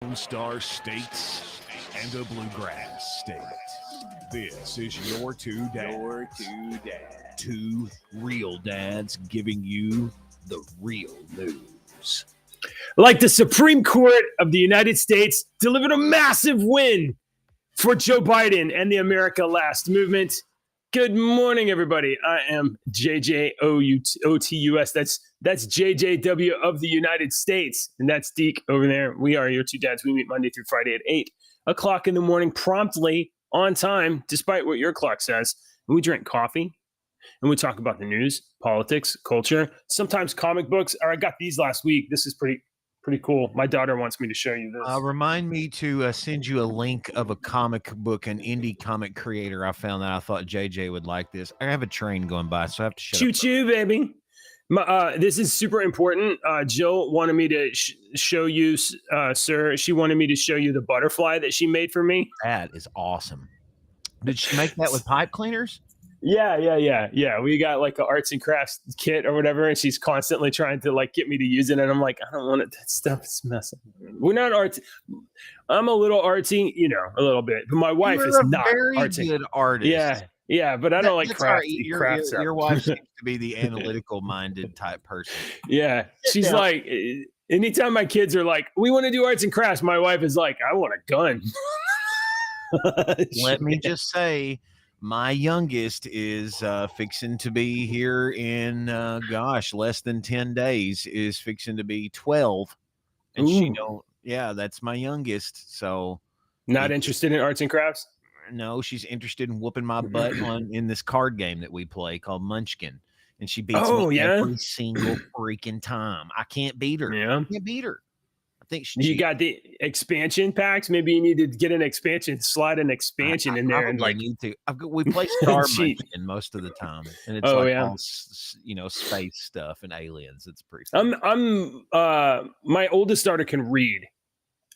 Lone Star State and a Bluegrass State. This is your two dads. Two real dads giving you the real news. Like the Supreme Court of the United States delivered a massive win for Joe Biden and the America Last movement. Good morning, everybody. I am JJOTUS. That's JJW of the United States. And that's Deke over there. We are your two dads. We meet Monday through Friday at 8 o'clock in the morning, promptly on time, despite what your clock says. And we drink coffee and we talk about the news, politics, culture, sometimes comic books. I got these last week. This is pretty cool. My daughter wants me to show you this. Remind me to send you a link of a comic book, an indie comic creator I found that I thought JJ would like this. I have a train going by, so I have to shut up. Choo-choo, baby. This is super important. Jill wanted me to show you, sir. She wanted me to show you the butterfly that she made for me. That is awesome. Did she make that with pipe cleaners? Yeah. We got like an arts and crafts kit or whatever, and she's constantly trying to like get me to use it, and I'm like, I don't want it. That stuff is messing. We're not artsy. I'm a little artsy, a little bit, but my wife is not very artsy. Good artist. Yeah, but I don't like crafts. Your wife seems to be the analytical-minded type person. Yeah, she's like, anytime my kids are like, we want to do arts and crafts, my wife is like, I want a gun. Let me just say, my youngest is fixing to be here in, less than 10 days, is fixing to be 12. And that's my youngest. So not interested in arts and crafts? No, she's interested in whooping my butt in this card game that we play called Munchkin. And she beats me every single freaking time. I can't beat her. Yeah. I can't beat her. I think you got the expansion packs. Maybe you need to get an expansion, slide an expansion in there, and like need to. We play Star Munchkin most of the time, and it's all space stuff and aliens. It's pretty fun. My oldest daughter can read,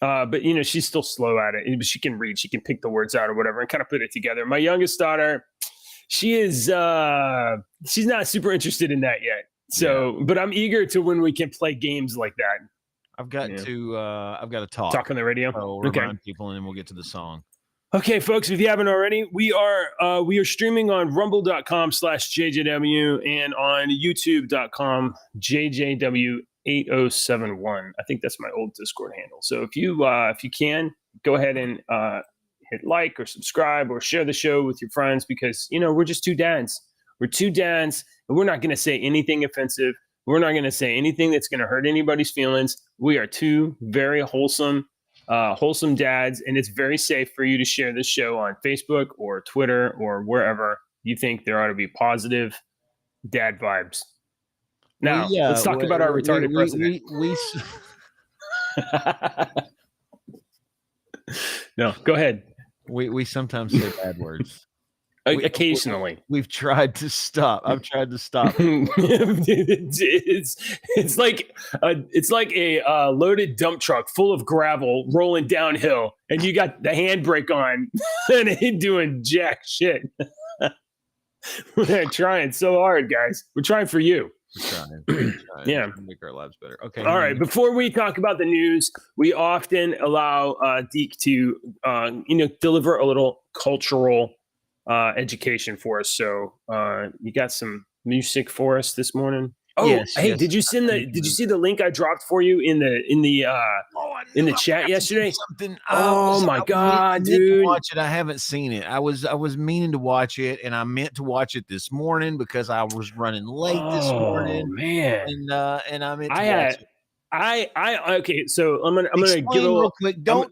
but she's still slow at it. She can read. She can pick the words out or whatever, and kind of put it together. My youngest daughter, she is she's not super interested in that yet. So, but I'm eager to when we can play games like that. I've got to talk on the radio. So remind people, and then we'll get to the song. Okay, folks, if you haven't already, we are streaming on rumble.com/JJW and on youtube.com JJW8071. I think that's my old Discord handle. So if you can, go ahead and hit like or subscribe or share the show with your friends, because we're just two dads. We're two dads, and we're not going to say anything offensive. We're not going to say anything that's going to hurt anybody's feelings. We are two very wholesome dads, and it's very safe for you to share this show on Facebook or Twitter or wherever you think there ought to be positive dad vibes. Now, let's talk about our retarded president. No, go ahead. We sometimes say bad words. Occasionally. We've tried to stop. I've tried to stop. It's like a loaded dump truck full of gravel rolling downhill, and you got the handbrake on and it ain't doing jack shit. We're trying so hard, guys. We're trying for you. We're trying. Yeah. Make our lives better. Okay. All right. Before we talk about the news, we often allow Deke to deliver a little cultural education for us. So you got some music for us this morning? Oh, yes, hey, yes. Did you see the link I dropped for you in the chat yesterday? My God, dude! Watch it. I haven't seen it. I was meaning to watch it, and I meant to watch it this morning because I was running late this morning. Man, and I meant to watch it. Okay, so I'm gonna Explain give a little real quick. Don't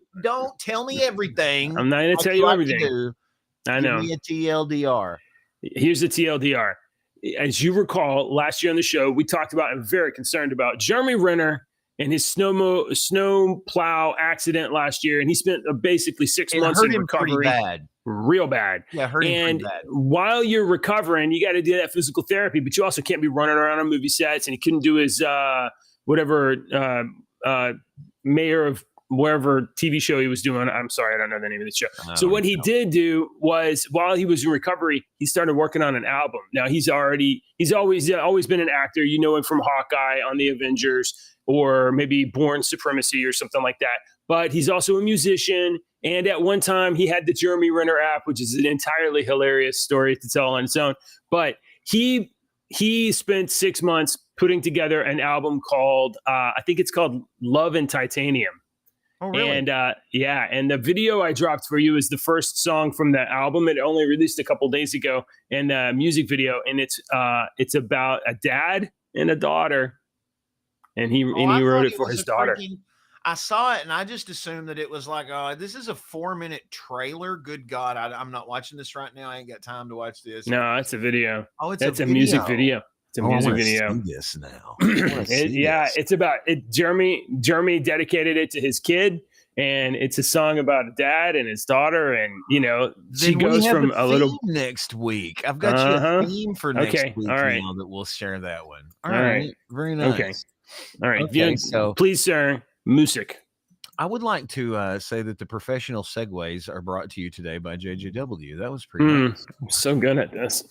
tell me everything. I'm not gonna tell you everything. I know. Give me a TLDR. Here's the TLDR. As you recall, last year on the show, we talked about and very concerned about Jeremy Renner and his snow plow accident last year, and he spent basically 6 months in recovery. Real bad. Yeah, hurt him pretty bad. While you're recovering, you got to do that physical therapy, but you also can't be running around on movie sets, and he couldn't do his mayor of wherever TV show he was doing. I'm sorry, I don't know the name of the show. So what he did do was, while he was in recovery, he started working on an album. Now he's always been an actor. You know him from Hawkeye on the Avengers, or maybe Bourne Supremacy or something like that. but he's also a musician. And at one time, he had the Jeremy Renner app, which is an entirely hilarious story to tell on its own. But he spent 6 months putting together an album called, I think it's called Love and Titanium. Oh, really? And and the video I dropped for you is the first song from the album. It only released a couple days ago, and the music video, and it's about a dad and a daughter, and he wrote it for his daughter. I saw it and I just assumed that it was like, oh, this is a 4-minute trailer. Good God, I'm not watching this right now. I ain't got time to watch this. No, it's a video. Oh, it's a music video. It's a music video. See this now. It's about it. Jeremy dedicated it to his kid, and it's a song about a dad and his daughter, and she goes from a little next week. I've got you a theme for next week. All right, now that we'll share that one. All right, very nice. Okay, all right. Okay, so please, sir, music. I would like to say that the professional segues are brought to you today by JJW. That was pretty nice. I'm so good at this.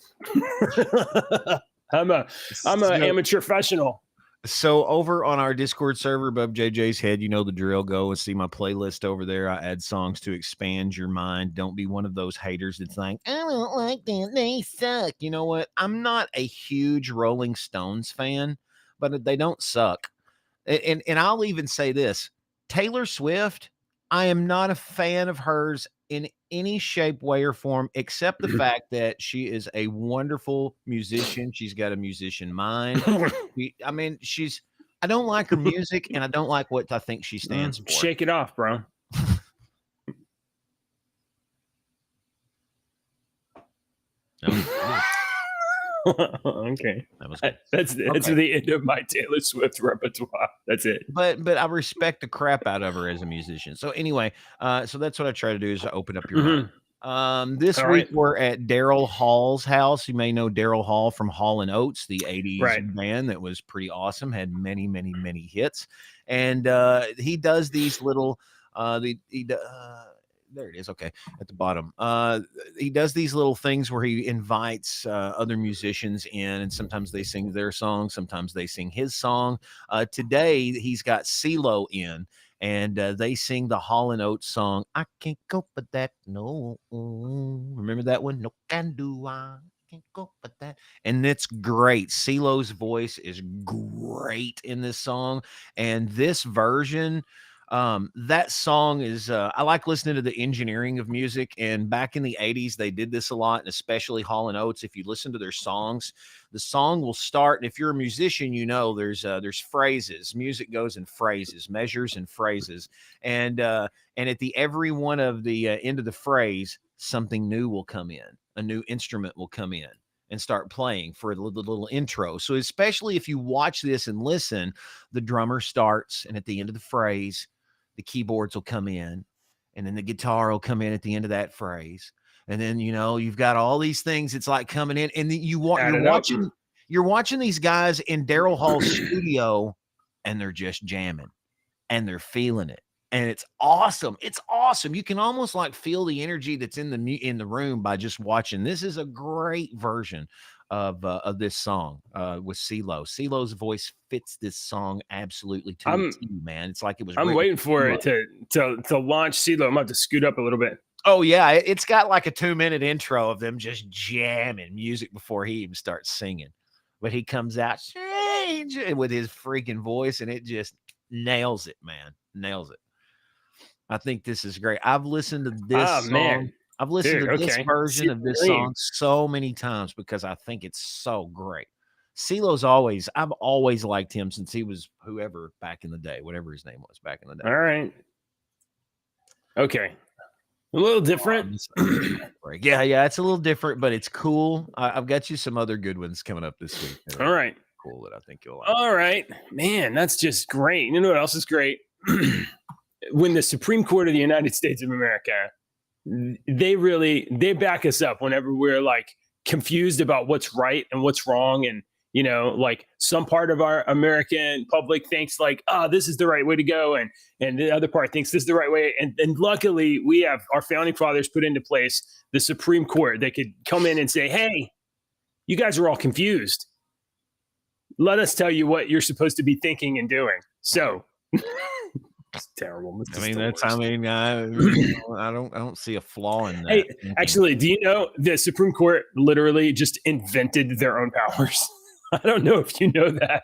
I'm an amateur professional. So over on our Discord server above JJ's head, you know the drill. Go and see my playlist over there. I add songs to expand your mind. Don't be one of those haters that's like, I don't like that. They suck. You know what? I'm not a huge Rolling Stones fan, but they don't suck. And I'll even say this. Taylor Swift, I am not a fan of hers in any shape, way, or form, except the fact that she is a wonderful musician. She's got a musician mind. I don't like her music, and I don't like what I think she stands for. Shake it off, bro. Okay, that was good. That's the end of my Taylor Swift repertoire. That's it. But I respect the crap out of her as a musician. So anyway, so that's what I try to do is open up your mind. This week we're at Daryl Hall's house. You may know Daryl Hall from Hall & Oates, the 80s band that was pretty awesome, had many, many, many hits. And he does these little there it is. Okay. At the bottom. He does these little things where he invites other musicians in, and sometimes they sing their song. Sometimes they sing his song. Today he's got CeeLo in, and they sing the Hall & Oates song. I can't go for that. No. Remember that one? No can do. I can't go for that. And it's great. CeeLo's voice is great in this song. And this version, that song is, I like listening to the engineering of music, and back in the 80s, they did this a lot, and especially Hall & Oates. If you listen to their songs, the song will start, and if you're a musician, you know, there's phrases. Music goes in phrases, measures and phrases, and at the every one of the end of the phrase, something new will come in, a new instrument will come in and start playing for the little intro. So especially if you watch this and listen, the drummer starts, and at the end of the phrase, the keyboards will come in, and then the guitar will come in at the end of that phrase. And then, you know, you've got all these things. It's like coming in, and then you're watching these guys in Daryl Hall's studio, and they're just jamming, and they're feeling it. And it's awesome. It's awesome. You can almost like feel the energy that's in the room by just watching. This is a great version of this song with CeeLo. CeeLo's voice fits this song absolutely to the T, man. It's like it was. I'm waiting for it to launch CeeLo. I'm about to scoot up a little bit. Oh yeah, it's got like a 2-minute intro of them just jamming music before he even starts singing. But he comes out with his freaking voice, and it just nails it, man. Nails it. I think this is great. I've listened to this song. Man. I've listened to this version of this song so many times because I think it's so great. CeeLo's I've always liked him since he was whoever back in the day, whatever his name was back in the day. All right. Okay. A little different. Yeah, it's a little different, but it's cool. I've got you some other good ones coming up this week. All right. Cool that I think you'll like. All right. Man, that's just great. You know what else is great? When the Supreme Court of the United States of America, they back us up whenever we're like confused about what's right and what's wrong. And, you know, like some part of our American public thinks like, this is the right way to go. And the other part thinks this is the right way. And luckily we have our founding fathers put into place the Supreme Court that could come in and say, hey, you guys are all confused. Let us tell you what you're supposed to be thinking and doing. So It's terrible. It's I just mean, the that's. worst. I mean, I don't see a flaw in that. Hey, thinking. actually, do you know the Supreme Court literally just invented their own powers? I don't know if you know that.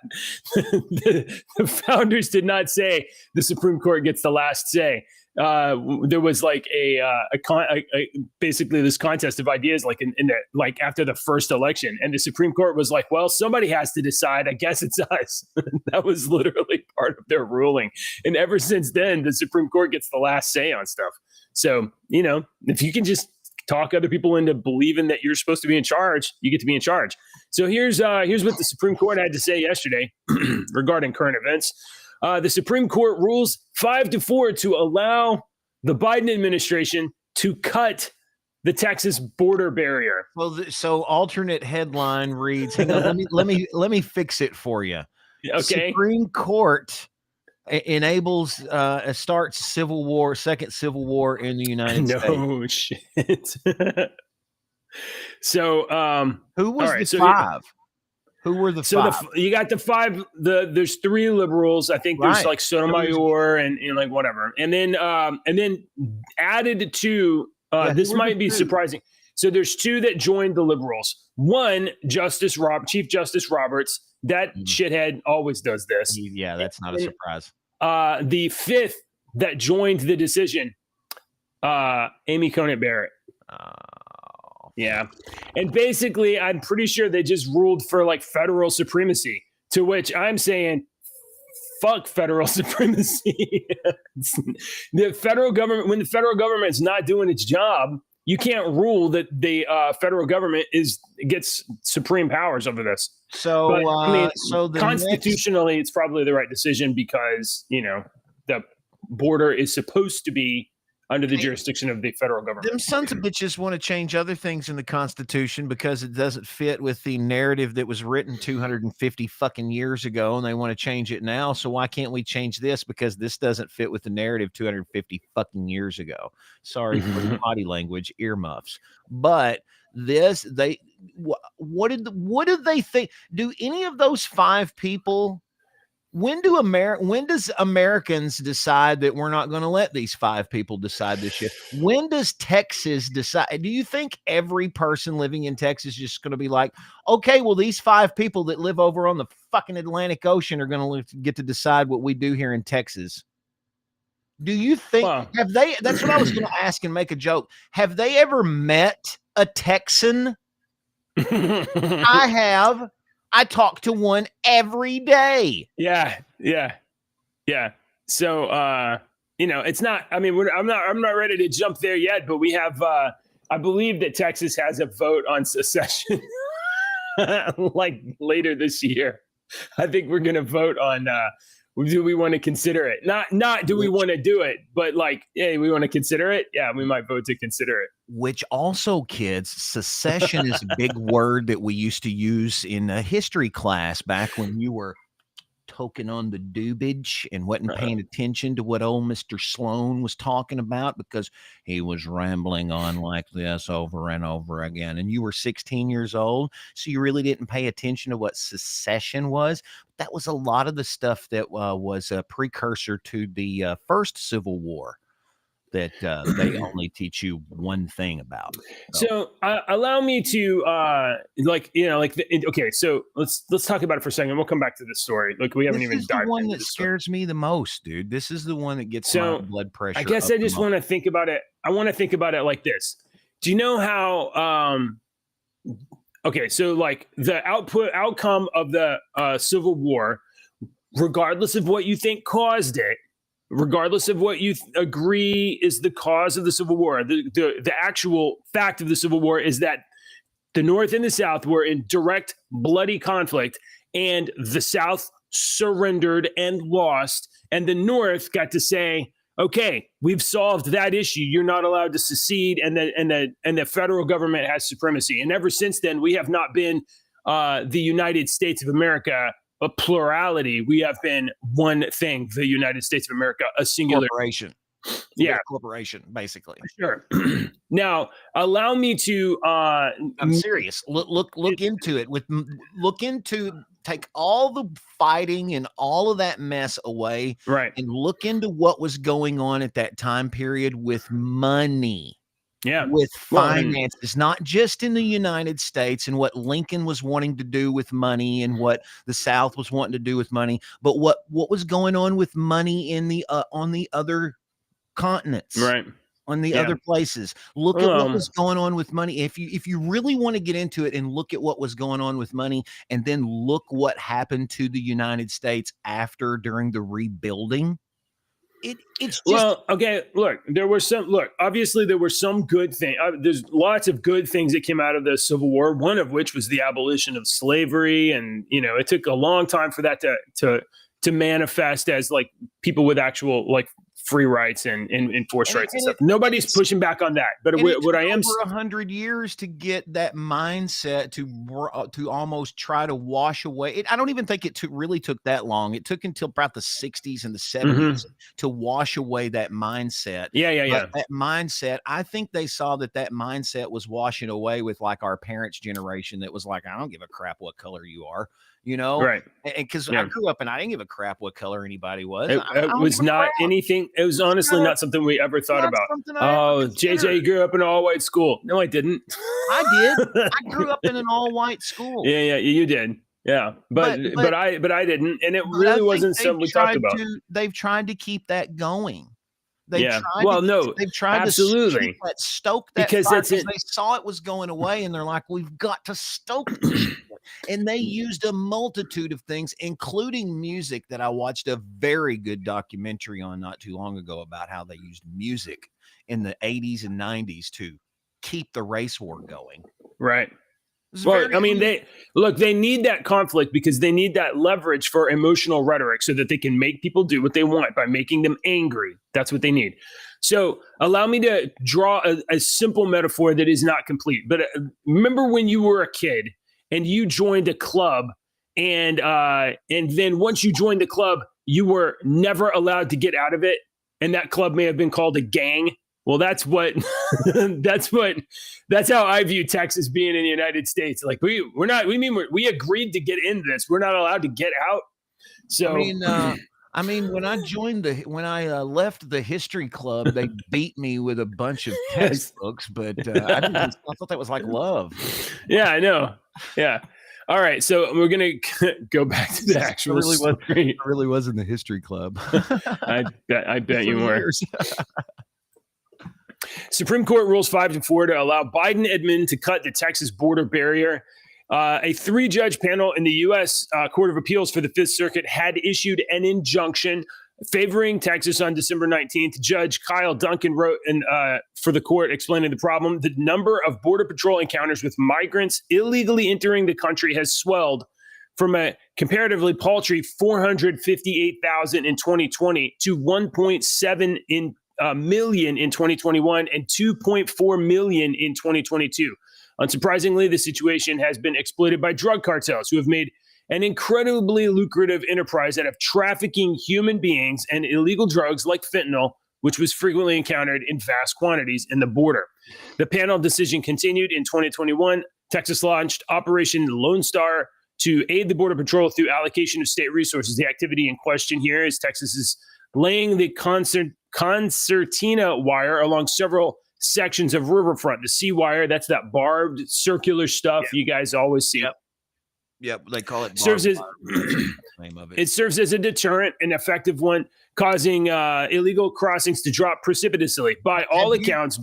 The founders did not say the Supreme Court gets the last say. There was like basically this contest of ideas, like in the, like after the first election, and the Supreme Court was like, "Well, somebody has to decide. I guess it's us." That was literally part of their ruling, and ever since then, the Supreme Court gets the last say on stuff. So, you know, if you can just talk other people into believing that you're supposed to be in charge, you get to be in charge. So here's what the Supreme Court had to say yesterday regarding current events. The Supreme Court rules 5-4 to allow the Biden administration to cut the Texas border barrier. Well, so alternate headline reads. Hang on, let me fix it for you. Okay. Supreme Court enables starts civil war, second civil war in the United States. No shit. So, who was right, the so five? Who were the so five? you got the five. There's three liberals. I think there's Right. like Sotomayor and like whatever, and then added to this might be surprising. So there's two that joined the liberals. One, Chief Justice Roberts. That shithead always does this. Yeah, that's not a surprise. The fifth that joined the decision, Amy Coney Barrett. Yeah. And basically, I'm pretty sure they just ruled for like federal supremacy, to which I'm saying, fuck federal supremacy. The federal government, when the federal government is not doing its job, you can't rule that the federal government gets supreme powers over this. So, but, I mean, so constitutionally, it's probably the right decision because, you know, the border is supposed to be under the jurisdiction of the federal government. Them sons of bitches want to change other things in the Constitution because it doesn't fit with the narrative that was written 250 fucking years ago, and they want to change it now. So why can't we change this? Because this doesn't fit with the narrative 250 fucking years ago. Sorry for the potty language, earmuffs. But this, what did they think? Do any of those five people? When does Americans decide that we're not going to let these five people decide this shit? When does Texas decide? Do you think every person living in Texas is just going to be like, okay, well, these five people that live over on the fucking Atlantic Ocean are going to get to decide what we do here in Texas? Do you think, have they, that's what I was going to ask and make a joke. Have they ever met a Texan? I have. I talk to one every day. Yeah. So, you know, it's not, I mean, I'm not ready to jump there yet, but we have, I believe that Texas has a vote on secession like later this year. I think we're going to vote on, do we want to consider it? Not do we want to do it, but like, hey, we want to consider it. Yeah, we might vote to consider it. Which also, kids, secession is a big word that we used to use in a history class back when you were toking on the doobage and wasn't paying attention to what old Mr. Sloan was talking about because he was rambling on like this over and over again. And you were 16 years old, so you really didn't pay attention to what secession was. That was a lot of the stuff that was a precursor to the first Civil War that they only teach you one thing about. So allow me to okay. So let's talk about it for a second. We'll come back to this story. Look, we haven't even dived into this. This is the one that scares me the most, dude. This is the one that gets my blood pressure. I guess I just want to think about it. I want to think about it like this. Do you know how? Okay, so like the outcome of the Civil War, regardless of what you think caused it, regardless of what you agree is the cause of the Civil War, the actual fact of the Civil War is that the North and the South were in direct bloody conflict, and the South surrendered and lost, and the North got to say, okay, we've solved that issue. You're not allowed to secede, and the federal government has supremacy. And ever since then, we have not been the United States of America, a plurality. We have been one thing, the United States of America, a singular corporation. Yeah, corporation, basically. sure. Now, allow me to. I'm serious. Look into it. Look into, take all the fighting and all of that mess away, right. and look into what was going on at that time period with money. Yeah. With Well, finances, not just in the United States and what Lincoln was wanting to do with money and what the South was wanting to do with money, but what was going on with money in the on the other continents, right. on the Yeah. other places. Look at what was going on with money. If you really want to get into it and look at what was going on with money, and then look what happened to the United States during the rebuilding. It's just, well, okay. Look, obviously there were some good things. There's lots of good things that came out of the Civil War. One of which was the abolition of slavery, and it took a long time for that to manifest as like people with actual like free rights and enforced rights and stuff. Nobody's pushing back on that. But what I am over 100 years to get that mindset to almost try to wash away. I don't even think it really took that long. It took until about the 60s and the 70s to wash away that mindset. Yeah. That mindset, I think they saw that mindset was washing away with like our parents' generation. That was like, I don't give a crap what color you are. Right. Because I grew up and I didn't give a crap what color anybody was. It was not anything. It was honestly not something we ever thought about. Oh, JJ grew up in an all-white school. No, I didn't. I did. I grew up in an all-white school. Yeah, you did. Yeah, but I didn't, and it really wasn't something we talked about. They've tried to keep that going. They've tried absolutely. to stoke that because fire, they saw it was going away, and they're like, we've got to stoke this shit. And they used a multitude of things, including music, that I watched a very good documentary on not too long ago about how they used music in the 80s and 90s to keep the race war going. Right. Well, I mean, they need that conflict because they need that leverage for emotional rhetoric so that they can make people do what they want by making them angry. That's what they need. So allow me to draw a simple metaphor that is not complete. But remember when you were a kid and you joined a club, and then once you joined the club, you were never allowed to get out of it. And that club may have been called a gang. Well, that's how I view Texas being in the United States. Like we agreed to get in this. We're not allowed to get out. So I mean, when I left the history club, they beat me with a bunch of textbooks, but I thought that was like love. Yeah, I know. Yeah. All right, so we're gonna go back to the actual. It really was in the history club. I bet you were. Supreme Court rules 5-4 to allow Biden admin to cut the Texas border barrier. A 3-judge panel in the U.S. Court of Appeals for the Fifth Circuit had issued an injunction favoring Texas on December 19th. Judge Kyle Duncan wrote for the court explaining the problem. The number of Border Patrol encounters with migrants illegally entering the country has swelled from a comparatively paltry 458,000 in 2020 to 1.7 million in 2021 and 2.4 million in 2022. Unsurprisingly, the situation has been exploited by drug cartels who have made an incredibly lucrative enterprise out of trafficking human beings and illegal drugs like fentanyl, which was frequently encountered in vast quantities in the border. The panel decision continued in 2021. Texas launched Operation Lone Star to aid the Border Patrol through allocation of state resources. The activity in question here is Texas is laying the concertina wire along several sections of riverfront. The C wire, that's that barbed circular stuff you guys always see. Yep, they call it. Name of it. It serves as a deterrent, an effective one, causing illegal crossings to drop precipitously. By all accounts,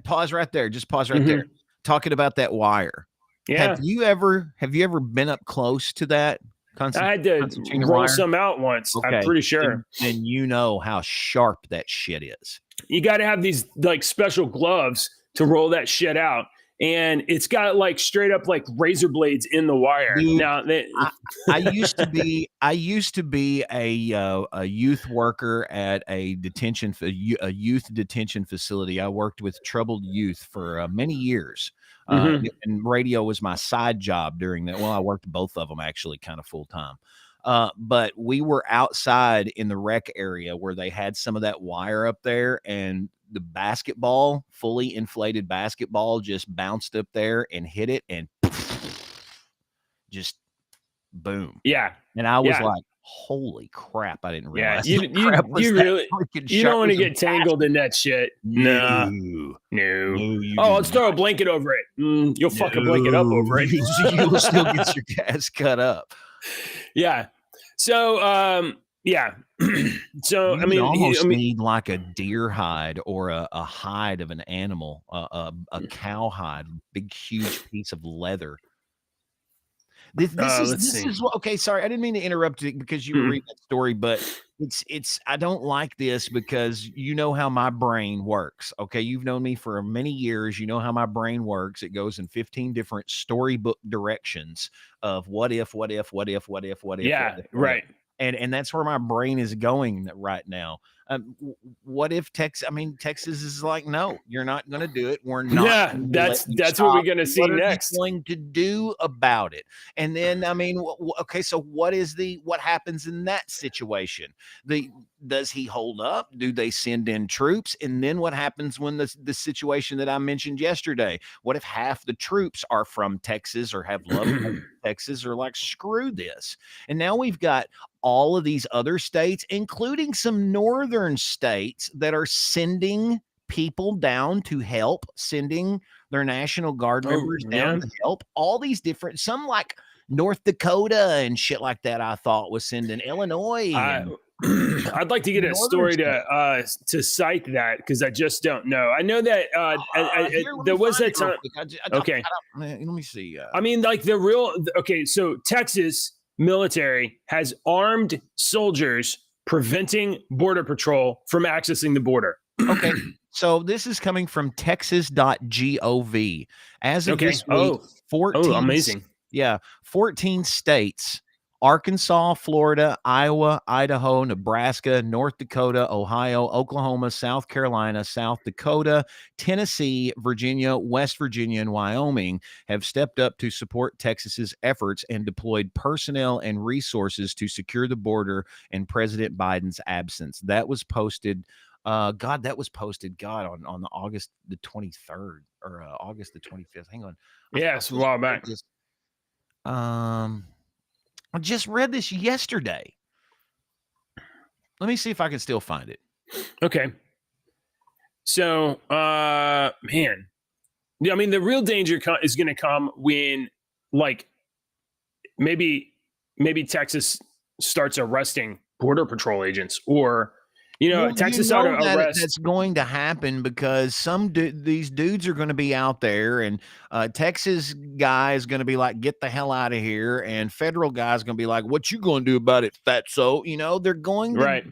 pause right there. Just pause right there. Talking about that wire. Yeah. Have you ever been up close to that? I had to roll some out once. Okay. I'm pretty sure. And you know how sharp that shit is. You got to have these like special gloves to roll that shit out. And it's got like straight up like razor blades in the wire. Dude, now, I used to be a youth worker at a youth detention facility. I worked with troubled youth for many years. And radio was my side job during that. Well, I worked both of them actually kind of full time. But we were outside in the rec area where they had some of that wire up there, and the basketball, fully inflated basketball, just bounced up there and hit it, and just boom. Yeah. And I was Yeah. like, holy crap, I didn't Yeah, realize. you really you don't want to get tangled in that shit. No. Oh, let's throw a blanket over it. You'll fuck a blanket up over it. You'll still get your gas cut up. Yeah. So yeah. So You almost need like a deer hide or a hide of an animal, a cow hide, big huge piece of leather. This is okay. Sorry, I didn't mean to interrupt you because you were reading that story, but it's I don't like this because you know how my brain works. Okay, you've known me for many years. You know how my brain works. It goes in 15 different storybook directions of what if. Yeah, right. And that's where my brain is going right now. What if Texas? I mean, Texas is like, no, you're not going to do it. We're not. Yeah, that's what we're going to see what next. What are you going to do about it? And then, I mean, okay, so what happens in that situation? Does he hold up? Do they send in troops? And then what happens when the situation that I mentioned yesterday? What if half the troops are from Texas or have loved Texas, or like, screw this? And now we've got all of these other states, including some northern states, that are sending people down to help, sending their National Guard members down to help. All these different, some like North Dakota and shit like that, I thought was sending. Illinois. I'd like to get a story to cite that, because I just don't know. I know that there was that time. Okay, let me see. I mean, like so Texas military has armed soldiers preventing Border Patrol from accessing the border. Okay. So this is coming from texas.gov. As of this week, 14 amazing. Yeah, 14 states: Arkansas, Florida, Iowa, Idaho, Nebraska, North Dakota, Ohio, Oklahoma, South Carolina, South Dakota, Tennessee, Virginia, West Virginia, and Wyoming have stepped up to support Texas's efforts and deployed personnel and resources to secure the border in President Biden's absence. That was posted on the August the 23rd or August the 25th. Hang on. Yes, a while back. I just read this yesterday. Let me see if I can still find it. Okay. So, man, yeah, I mean, the real danger is going to come when, like, maybe Texas starts arresting Border Patrol agents, or, Texas ought to arrest. That's going to happen because these dudes are going to be out there, and Texas guy is going to be like, get the hell out of here. And federal guy is going to be like, what you going to do about it, fatso? They're going to, right.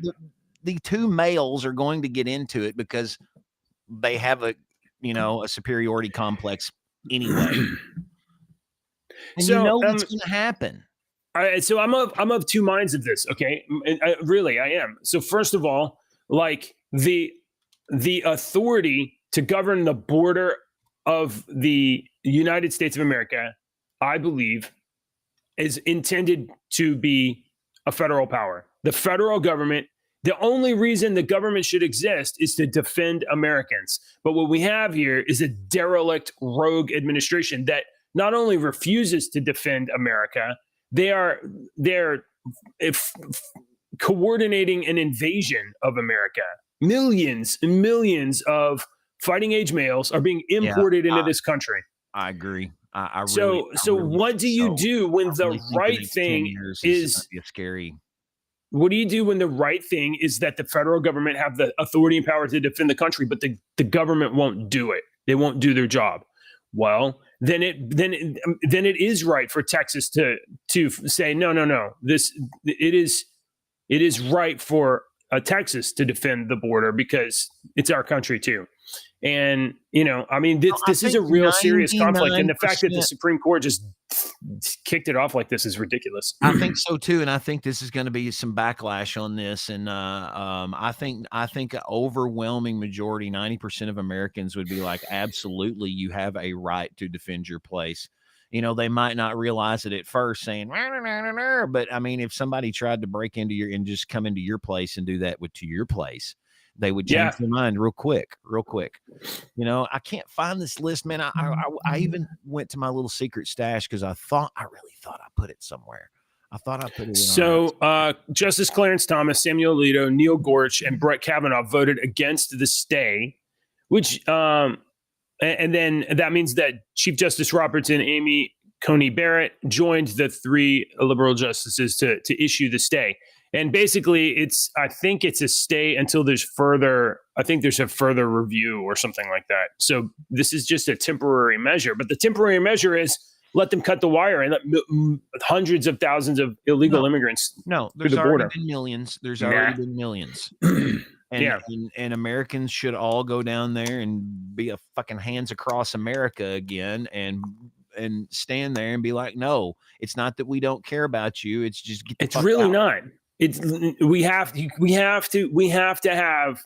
The two males are going to get into it because they have a superiority complex anyway. And what's going to happen. All right, so I'm of two minds of this. Okay, I am. So first of all, like the authority to govern the border of the United States of America, I believe, is intended to be a federal power. The federal government. The only reason the government should exist is to defend Americans. But what we have here is a derelict, rogue administration that not only refuses to defend America, they're coordinating an invasion of America. Millions and millions of fighting age males are being imported into this country. I agree. So what do you do when the right thing is scary? What do you do when the right thing is that the federal government have the authority and power to defend the country, but the government won't do it? They won't do their job. Well, then it is right for Texas to say no. It is right for Texas to defend the border because it's our country too. And I mean, this is a real serious conflict, and the fact that the Supreme Court just kicked it off like this is ridiculous. I think so too, and I think this is going to be some backlash on this. And I think an overwhelming majority, 90% of Americans would be like, absolutely, you have a right to defend your place. they might not realize it at first saying, but I mean, if somebody tried to break into and just come into your place and do that to your place, they would change their mind real quick. I can't find this list, man. I even went to my little secret stash because I really thought I put it somewhere. I thought I put it in. So Justice Clarence Thomas, Samuel Alito, Neil Gorsuch, and Brett Kavanaugh voted against the stay, which and then that means that Chief Justice Roberts and Amy Coney Barrett joined the 3 liberal justices to issue the stay. And basically, I think it's a stay until there's a further review or something like that. So this is just a temporary measure. But the temporary measure is let them cut the wire and let hundreds of thousands of illegal immigrants there's the already border. been millions. There's already been millions. And Americans should all go down there and be a fucking hands across America again and stand there and be like, no, it's not that we don't care about you. It's just get the it's fuck really out. not. We have to have,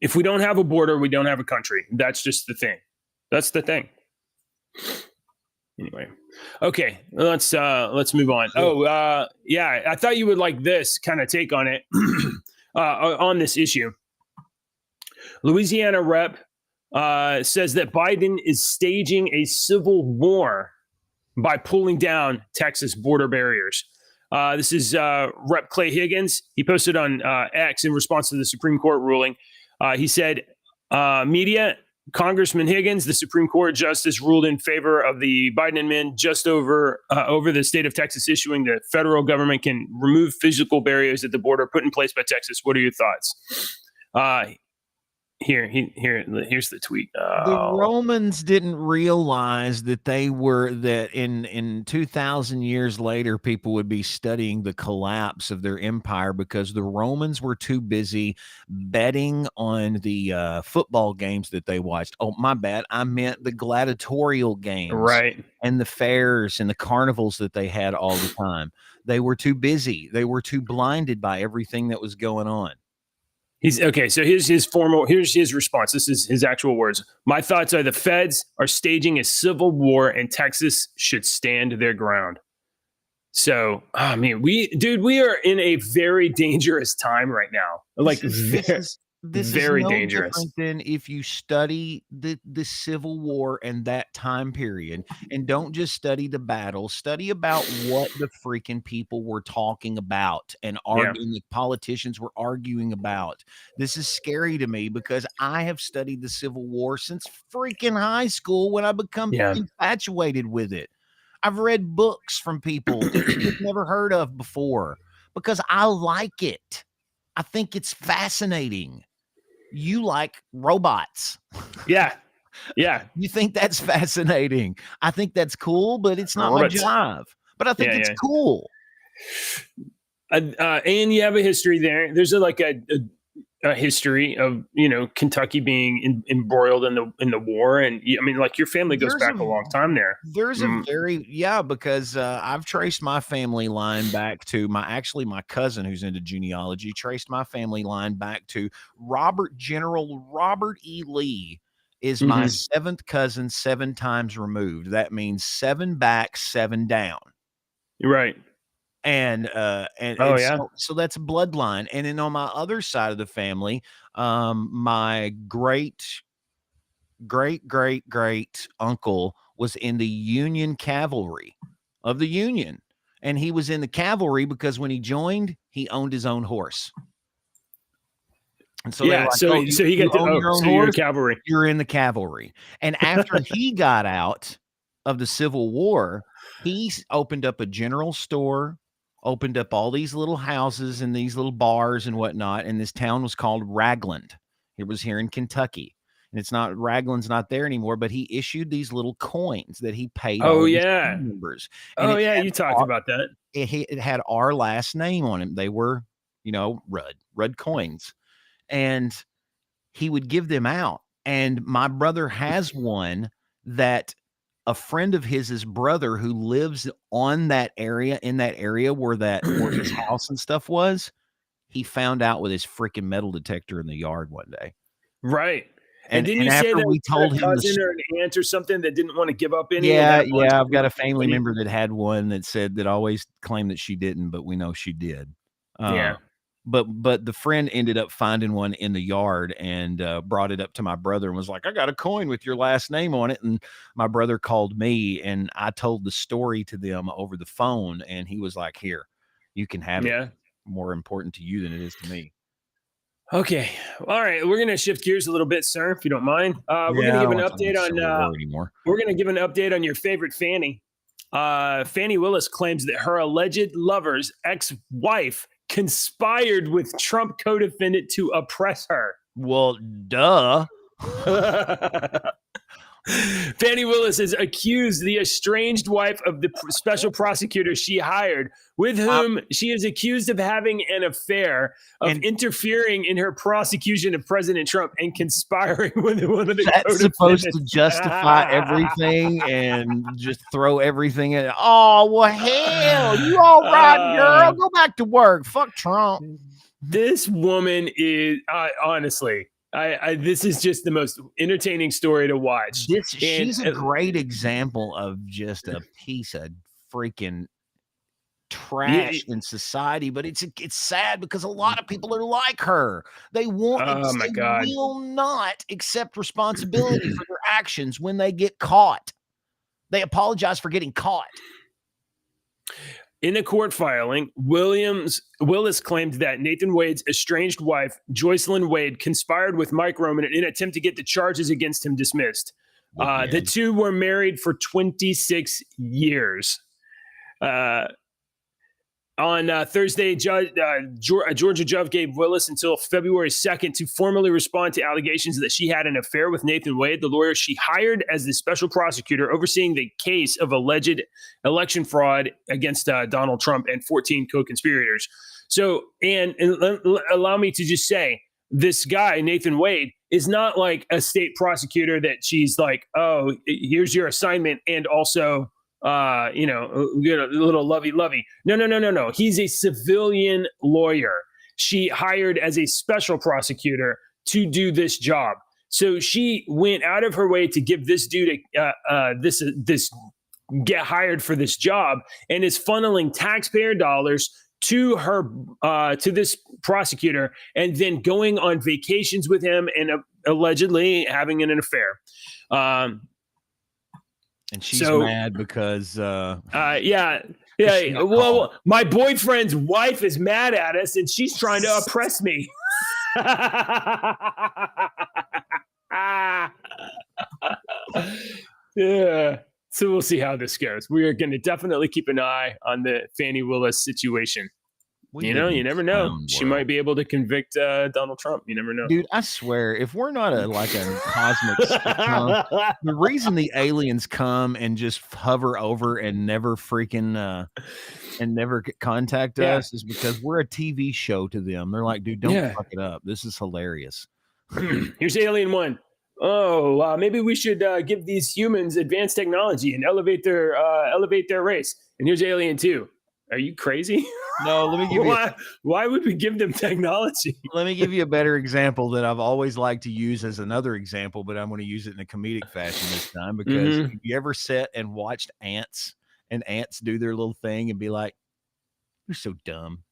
if we don't have a border, we don't have a country. That's just the thing. That's the thing. Anyway. Okay. Let's move on. I thought you would like this kind of take on it, on this issue. Louisiana rep says that Biden is staging a civil war by pulling down Texas border barriers. This is Rep. Clay Higgins. He posted on X in response to the Supreme Court ruling. He said, media, Congressman Higgins, the Supreme Court justice, ruled in favor of the Biden admin just over the state of Texas issuing the federal government can remove physical barriers at the border put in place by Texas. What are your thoughts? Here's the tweet. The Romans didn't realize that in 2,000 years later, people would be studying the collapse of their empire because the Romans were too busy betting on the football games that they watched. Oh, my bad. I meant the gladiatorial games, right? And the fairs and the carnivals that they had all the time. They were too busy. They were too blinded by everything that was going on. So here's his response. This is his actual words. My thoughts are the feds are staging a civil war and Texas should stand their ground. So, we are in a very dangerous time right now. This is very dangerous. Different than if you study the Civil War and that time period, and don't just study the battle, study about what the freaking people were talking about and arguing. The politicians were arguing about. This is scary to me because I have studied the Civil War since freaking high school when I become infatuated with it. I've read books from people that you've never heard of before because I like it. I think it's fascinating. You like robots. Yeah. You think that's fascinating. I think that's cool, but it's not my job. But I think it's cool. And you have a history there. There's a history of Kentucky being embroiled in the war, and your family goes back a long time there. There's because I've traced my family line back to my cousin who's into genealogy traced my family line back to General Robert E. Lee is my 7th cousin 7 times removed. That means 7 back, 7 down. Right. So that's a bloodline. And then on my other side of the family, my great uncle was in the Union Cavalry of the Union. And he was in the cavalry because when he joined, he owned his own horse. And so you're in cavalry. You're in the cavalry. And after he got out of the Civil War, he opened up a general store, opened up all these little houses and these little bars and whatnot. And this town was called Ragland. It was here in Kentucky. And Ragland's not there anymore, but he issued these little coins that he paid members. You talked about that. It had our last name on them. They were, Rudd coins. And he would give them out. And my brother has one that a friend of his brother who lives in that area where his house and stuff was, he found out with his freaking metal detector in the yard one day. Right. And didn't you say after that we told a him, cousin or an aunt or something that didn't want to give up any? yeah, I've got a family member that had one that said that always claimed that she didn't, but we know she did. Yeah. But the friend ended up finding one in the yard and brought it up to my brother and was like, I got a coin with your last name on it. And my brother called me and I told the story to them over the phone. And he was like, here, you can have it. More important to you than it is to me. Okay. All right. We're going to shift gears a little bit, sir, if you don't mind. We're going to give an update on we're going to give an update on your favorite Fannie. Fannie Willis claims that her alleged lover's ex-wife conspired with Trump co-defendant to oppress her. Well, duh. Fannie Willis has accused the estranged wife of the special prosecutor she hired, with whom she is accused of having an affair, of interfering in her prosecution of President Trump and conspiring with one of the That's supposed to justify everything and just throw everything in. Oh, well, hell, you all right, girl? Go back to work. Fuck Trump. This woman is, honestly... this is just the most entertaining story to watch. She's a great example of just a piece of freaking trash in society, but it's sad because a lot of people are like her. They will not accept responsibility for their actions when they get caught. They apologize for getting caught. In a court filing, Willis claimed that Nathan Wade's estranged wife, Joycelyn Wade, conspired with Mike Roman in an attempt to get the charges against him dismissed. The two were married for 26 years. On Thursday, a Georgia judge gave Willis until February 2nd to formally respond to allegations that she had an affair with Nathan Wade, the lawyer she hired as the special prosecutor overseeing the case of alleged election fraud against Donald Trump and 14 co-conspirators. So, and allow me to just say, this guy, Nathan Wade, is not like a state prosecutor that she's like, oh, here's your assignment, and also... we get a little lovey-lovey. No. He's a civilian lawyer. She hired as a special prosecutor to do this job. So she went out of her way to give this dude this get hired for this job, and is funneling taxpayer dollars to her to this prosecutor, and then going on vacations with him and allegedly having an affair. And she's mad because well, my boyfriend's wife is mad at us and she's trying to oppress me. Yeah. So we'll see how this goes. We are going to definitely keep an eye on the Fannie Willis situation. You never know. She might be able to convict Donald Trump. You never know. Dude, I swear, if we're not a cosmic sitcom, the reason the aliens come and just hover over and never freaking and never contact us is because we're a TV show to them. They're like, dude, don't fuck it up. This is hilarious. Here's Alien 1. Oh, maybe we should give these humans advanced technology and elevate their race. And here's Alien 2. Are you crazy? No, let me give you. Why would we give them technology? Let me give you a better example that I've always liked to use as another example, but I'm going to use it in a comedic fashion this time because have you ever sat and watched ants and ants do their little thing and be like, "You're so dumb,"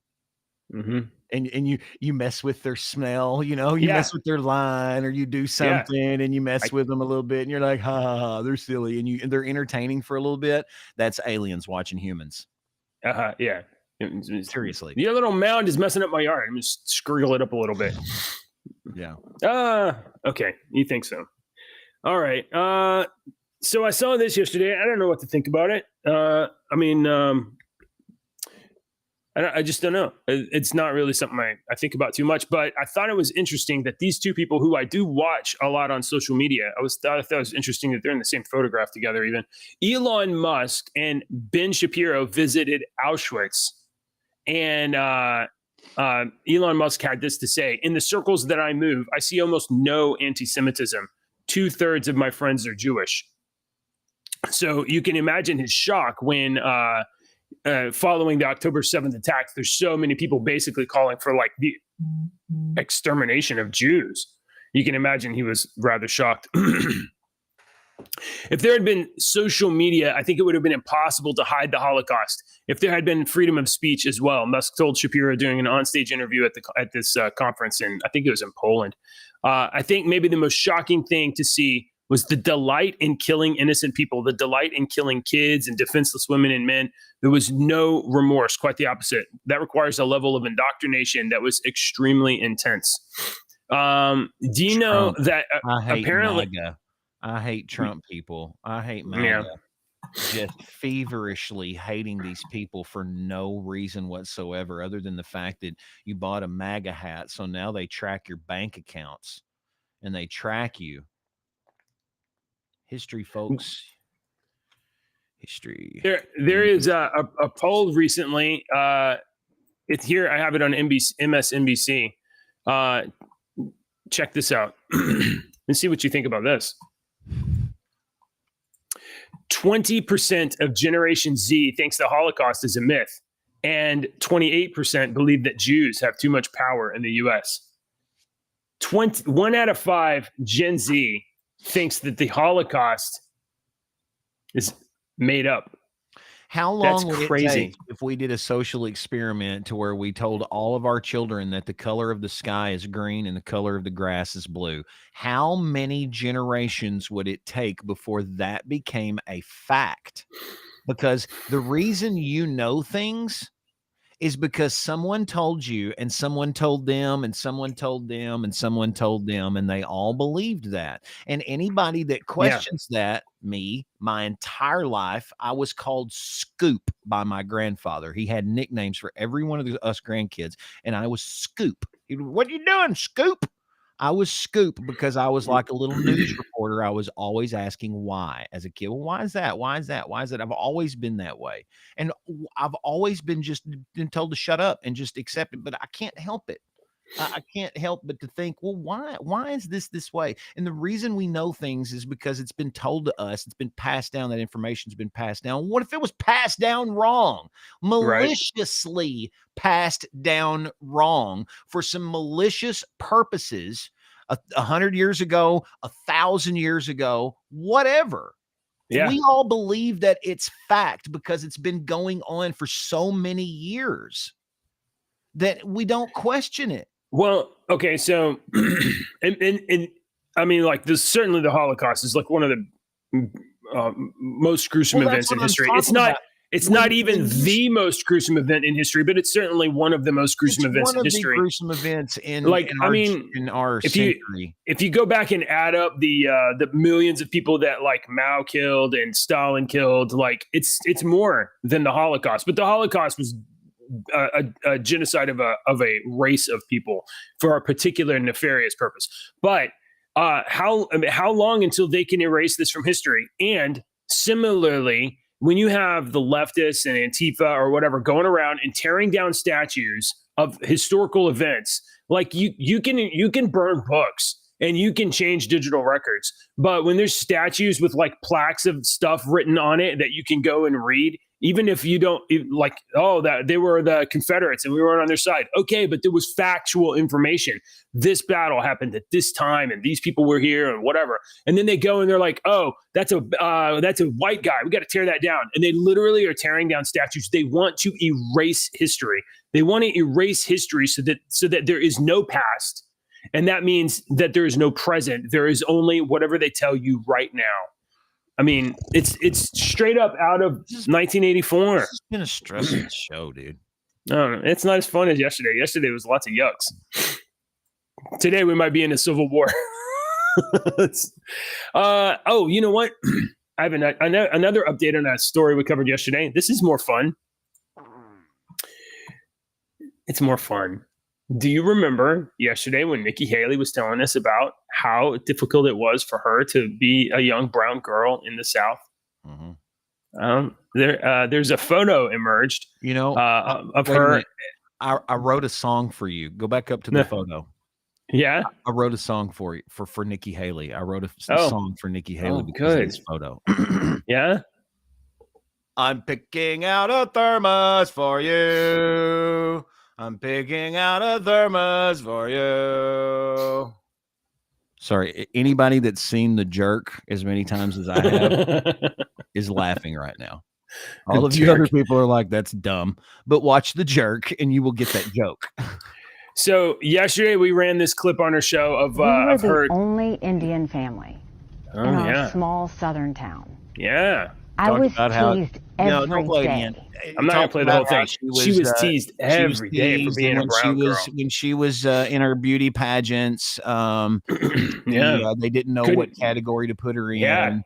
and you mess with their smell, you mess with their line, or you do something and you mess with them a little bit, and you're like, "Ha ha ha, they're silly," and they're entertaining for a little bit. That's aliens watching humans. Yeah. Seriously, your little mound is messing up my yard. I'm just scriggle it up a little bit. Yeah. Okay. You think so? All right. So I saw this yesterday. I don't know what to think about it. I just don't know. It's not really something I think about too much, but I thought it was interesting that these two people who I do watch a lot on social media, I thought it was interesting that they're in the same photograph together even. Elon Musk and Ben Shapiro visited Auschwitz. And Elon Musk had this to say: in the circles that I move, I see almost no anti-Semitism. 2/3 of my friends are Jewish. So you can imagine his shock when following the October 7th attacks, there's so many people basically calling for like the extermination of Jews. you can imagine he was rather shocked. If there had been social media, I think it would have been impossible to hide the Holocaust. If there had been freedom of speech as well, Musk told Shapiro during an onstage interview at this conference, and I think it was in Poland. I think maybe the most shocking thing to see was the delight in killing innocent people, the delight in killing kids and defenseless women and men. There was no remorse, quite the opposite. That requires a level of indoctrination that was extremely intense. Do you know that I hate apparently MAGA. I hate Trump people. I hate MAGA. Yeah. Just feverishly hating these people for no reason whatsoever, other than the fact that you bought a MAGA hat. So now they track your bank accounts and they track you. History, folks. History. There is a poll recently. It's here. I have it on MSNBC. Check this out and see what you think about this. 20% of Generation Z thinks the Holocaust is a myth, and 28% believe that Jews have too much power in the U.S. 1 out of 5 Gen Z thinks that the Holocaust is made up. How long That's would crazy. it take if we did a social experiment to where we told all of our children that the color of the sky is green and the color of the grass is blue? How many generations would it take before that became a fact? Because the reason you know things is because someone told you, and someone told them, and someone told them, and someone told them, and they all believed that. And anybody that questions that, my entire life, I was called Scoop by my grandfather. He had nicknames for every one of us grandkids, and I was Scoop. What are you doing, Scoop? I was Scoop because I was like a little news reporter. I was always asking why as a kid. Well, why is that? Why is that? Why is that? I've always been that way. And I've always been told to shut up and just accept it, but I can't help it. I can't help but to think, well, why is this way? And the reason we know things is because it's been told to us. It's been passed down. That information's been passed down. What if it was passed down wrong? Maliciously passed down wrong for some malicious purposes 100 years ago, 1,000 years ago, whatever. Yeah. We all believe that it's fact because it's been going on for so many years that we don't question it. Well, okay, so and I mean, like, this certainly the Holocaust is like one of the most gruesome events in history. It's not even the most gruesome event in history, but it's certainly one of the most gruesome events in history. Gruesome events in our century. If you go back and add up the millions of people that like Mao killed and Stalin killed, like it's more than the Holocaust. But the Holocaust was a genocide of a race of people for a particular nefarious purpose. But how long until they can erase this from history? And similarly, when you have the leftists and Antifa or whatever going around and tearing down statues of historical events, like you can burn books and you can change digital records, but when there's statues with like plaques of stuff written on it that you can go and read, even if you don't like, oh, that they were the Confederates and we weren't on their side. Okay, but there was factual information. This battle happened at this time and these people were here and whatever. And then they go and they're like, oh, that's a white guy. We got to tear that down. And they literally are tearing down statues. They want to erase history. They want to erase history so that there is no past. And that means that there is no present. There is only whatever they tell you right now. I mean, it's straight up out of 1984. It's been a stressful show, dude. No, it's not as fun as yesterday. Yesterday was lots of yucks. Today we might be in a civil war. Oh, you know what? I have another update on that story we covered yesterday. This is more fun. It's more fun. Do you remember yesterday when Nikki Haley was telling us about how difficult it was for her to be a young brown girl in the South? Mm-hmm. There's a photo emerged, of her. I wrote a song for you. Go back up to the photo. Yeah, I wrote a song for you for Nikki Haley. I wrote a song for Nikki Haley because of this photo. Yeah. I'm picking out a thermos for you. I'm picking out a thermos for you. Sorry, anybody that's seen The Jerk as many times as I have is laughing right now. All of you other people are like, that's dumb. But watch The Jerk and you will get that joke. So yesterday we ran this clip on our show of we were of her. the only Indian family in our small southern town. Yeah. I was teased every day. I'm not gonna play the whole thing. She was teased every day for being a brown girl. When she was in her beauty pageants, they didn't know what category to put her in. Yeah.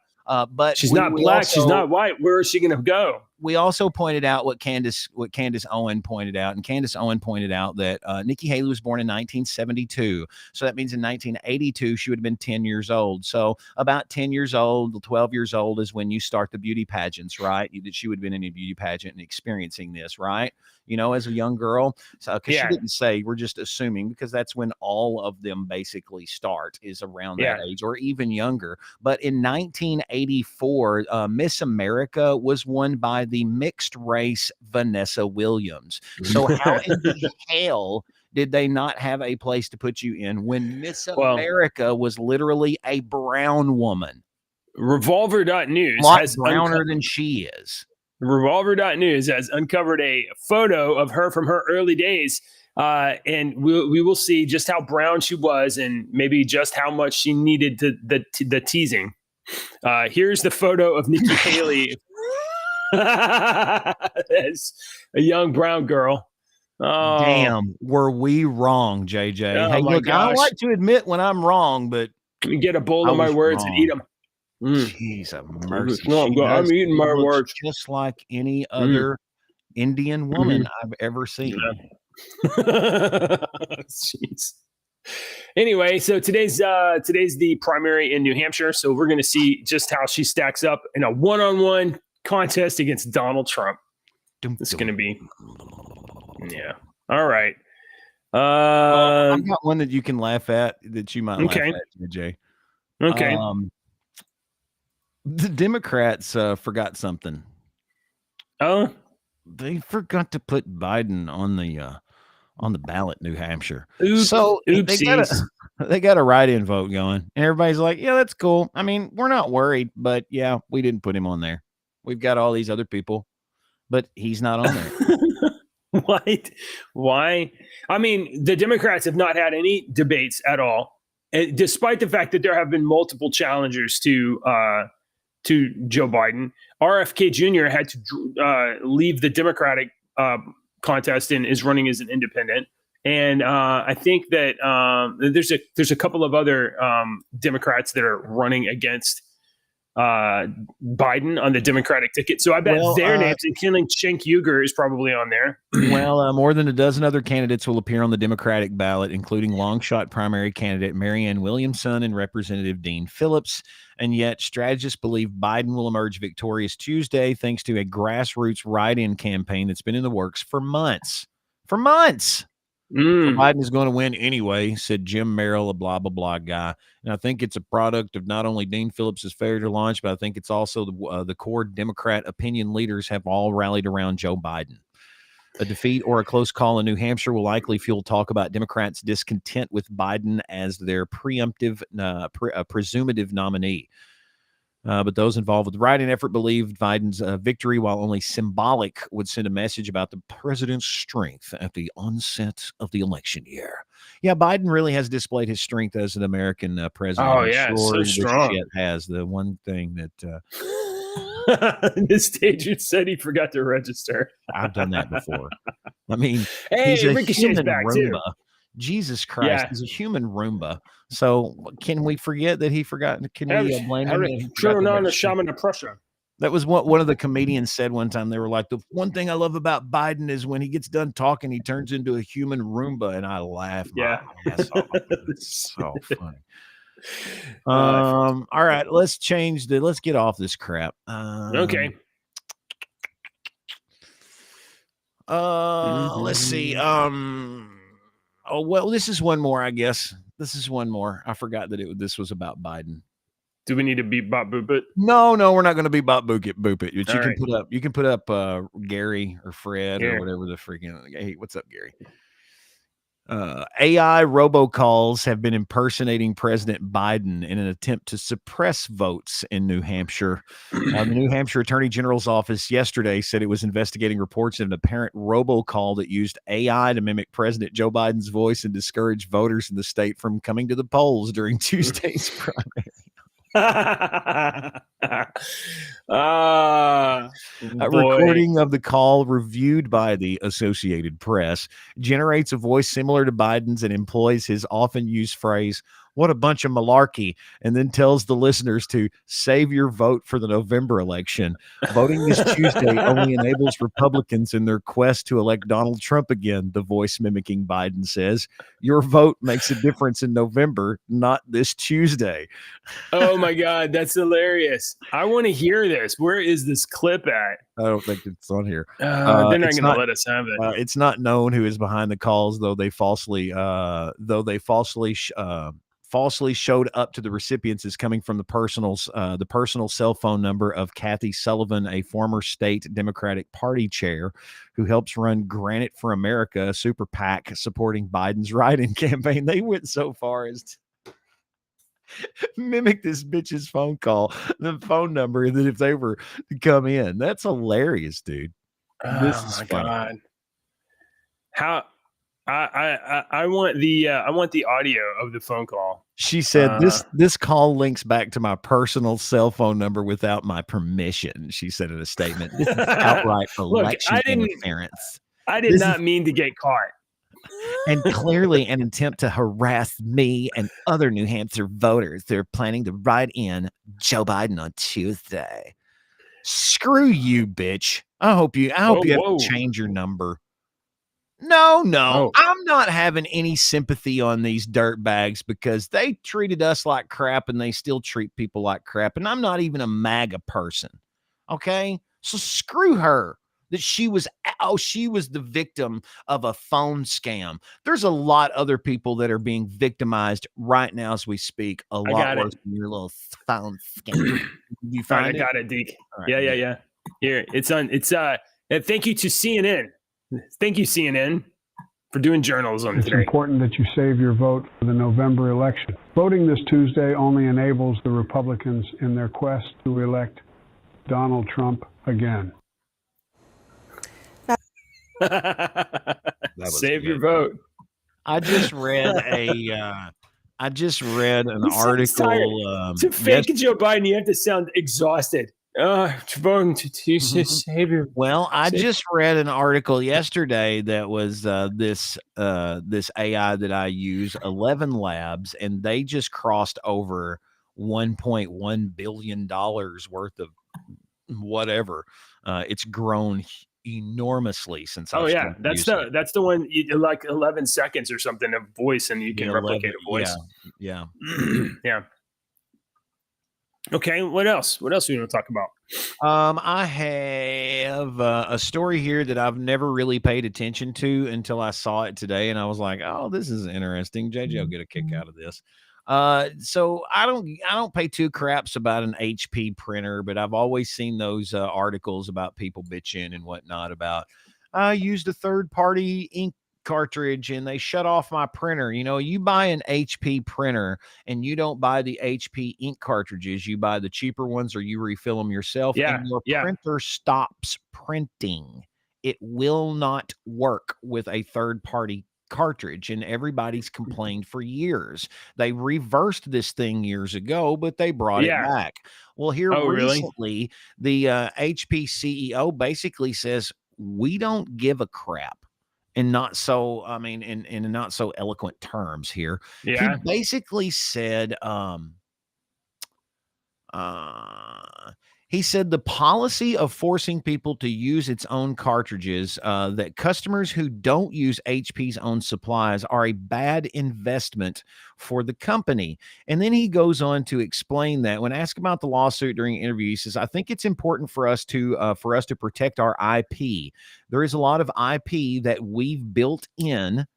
But she's not black. She's not white. Where is she going to go? We also pointed out what Candace Owen pointed out, and Candace Owen pointed out that Nikki Haley was born in 1972, so that means in 1982 she would have been 10 years old. So about 10 years old, 12 years old is when you start the beauty pageants, right? That she would have been in a beauty pageant and experiencing this, right? You know, as a young girl. So because she didn't say, we're just assuming, because that's when all of them basically start, is around that age or even younger. But in 1984, Miss America was won by the mixed race Vanessa Williams. So how in the hell did they not have a place to put you in when Miss America was literally a brown woman? Revolver.news a lot has browner than she is. Revolver.news has uncovered a photo of her from her early days. And we will see just how brown she was and maybe just how much she needed the teasing. Here's the photo of Nikki Haley as a young brown girl. Oh. Damn, were we wrong, JJ? Oh, hey, look, I don't like to admit when I'm wrong, but you get a bowl of my words and eat them. Jeez, of mercy. No, I'm eating my words. Just like any other Indian woman I've ever seen. Jeez. Anyway, so today's the primary in New Hampshire, so we're going to see just how she stacks up in a one-on-one contest against Donald Trump. It's going to be, all right. I've got one that you can laugh at that you might laugh at, Jay. Okay. The Democrats forgot something. Oh, they forgot to put Biden on the ballot, New Hampshire. So they got a write-in vote going, and everybody's like, "Yeah, that's cool." I mean, we're not worried, but yeah, we didn't put him on there. We've got all these other people, but he's not on there. Why? I mean, the Democrats have not had any debates at all, and despite the fact that there have been multiple challengers to Joe Biden. RFK Jr. had to leave the Democratic contest and is running as an independent. And I think that there's a couple of other Democrats that are running against Biden on the Democratic ticket. So I bet their names, including Cenk Uygur, is probably on there. Well, more than a dozen other candidates will appear on the Democratic ballot, including long-shot primary candidate Marianne Williamson and Representative Dean Phillips. And yet strategists believe Biden will emerge victorious Tuesday thanks to a grassroots write-in campaign that's been in the works for months. For months. So Biden is going to win anyway, said Jim Merrill, a blah, blah, blah guy. And I think it's a product of not only Dean Phillips' failure to launch, but I think it's also the core Democrat opinion leaders have all rallied around Joe Biden. A defeat or a close call in New Hampshire will likely fuel talk about Democrats' discontent with Biden as their presumptive nominee. But those involved with the write-in effort believe Biden's victory, while only symbolic, would send a message about the president's strength at the onset of the election year. Yeah, Biden really has displayed his strength as an American president. Oh, yeah, so strong. Shit has the one thing that... This agent said he forgot to register. I've done that before. I mean, hey, he's a Ricochet's human back Roomba. too. Jesus Christ, he's a human Roomba. So can we forget that he forgot? Can we blame him? That was what one of the comedians said one time. They were like, the one thing I love about Biden is when he gets done talking, he turns into a human Roomba. And I laughed my ass off. It's so funny. All right, let's get off this crap. Okay. Let's see. Oh, well, this is one more, I guess. This is one more. I forgot that this was about Biden. Do we need to beat Bop Boop It? No, we're not going to be Bop Boop It. But you can put up Gary or Fred or whatever the freaking. Hey, what's up, Gary? AI robocalls have been impersonating President Biden in an attempt to suppress votes in New Hampshire. The New Hampshire Attorney General's office yesterday said it was investigating reports of an apparent robocall that used AI to mimic President Joe Biden's voice and discourage voters in the state from coming to the polls during Tuesday's primary. A recording of the call, reviewed by the Associated Press, generates a voice similar to Biden's and employs his often used phrase, "What a bunch of malarkey," and then tells the listeners to save your vote for the November election. Voting this Tuesday only enables Republicans in their quest to elect Donald Trump again, the voice mimicking Biden says. Your vote makes a difference in November, not this Tuesday. Oh my God, that's hilarious. I want to hear this. Where is this clip at? I don't think it's on here. They're not going to let us have it. It's not known who is behind the calls, though they falsely showed up to the recipients as coming from the personal cell phone number of Kathy Sullivan, a former state Democratic Party chair who helps run Granite for America, a super PAC supporting Biden's write-in campaign. They went so far as to mimic this bitch's phone call, the phone number, and then if they were to come in. That's hilarious, dude. This is my funny. God. How I want the audio of the phone call. She said this call links back to my personal cell phone number without my permission. She said in a statement, "This is outright election interference. I did not mean to get caught. And clearly an attempt to harass me and other New Hampshire voters. They're planning to write in Joe Biden on Tuesday. Screw you, bitch. I hope you have to change your number." No. I'm not having any sympathy on these dirtbags because they treated us like crap and they still treat people like crap. And I'm not even a MAGA person. Okay? So screw her. That she was the victim of a phone scam. There's a lot of other people that are being victimized right now as we speak. A lot worse than your little phone scam. You find it? I got it, Deke. Right, yeah. Here, it's on. It's thank you to CNN. Thank you, CNN, for doing journalism today. It's important that you save your vote for the November election. Voting this Tuesday only enables the Republicans in their quest to elect Donald Trump again. Save your vote. I just read an article. To fake Joe Biden, you have to sound exhausted. Voting to save your. Well, I just read an article yesterday that was this AI that I use, 11 Labs, and they just crossed over $1.1 billion worth of whatever. It's grown enormously since. That's the one. You like 11 seconds or something of voice, and you can replicate a voice. Yeah. Okay, what else? What else do we want to talk about? I have a story here that I've never really paid attention to until I saw it today, and I was like, "Oh, this is interesting." JJ will get a kick out of this. So I don't pay two craps about an HP printer, but I've always seen those articles about people bitching and whatnot about I used a third-party ink cartridge and they shut off my printer. You know, you buy an HP printer and you don't buy the HP ink cartridges. You buy the cheaper ones or you refill them yourself. And your printer stops printing. It will not work with a third-party cartridge, and everybody's complained for years. They reversed this thing years ago, but they brought it back. Well, here recently, the HP CEO basically says, we don't give a crap. And not so, I mean, in not so eloquent terms here. Yeah. He basically said, he said the policy of forcing people to use its own cartridges, that customers who don't use HP's own supplies are a bad investment for the company. And then he goes on to explain that when asked about the lawsuit during an interview, he says, I think it's important for us to protect our IP. There is a lot of IP that we've built in,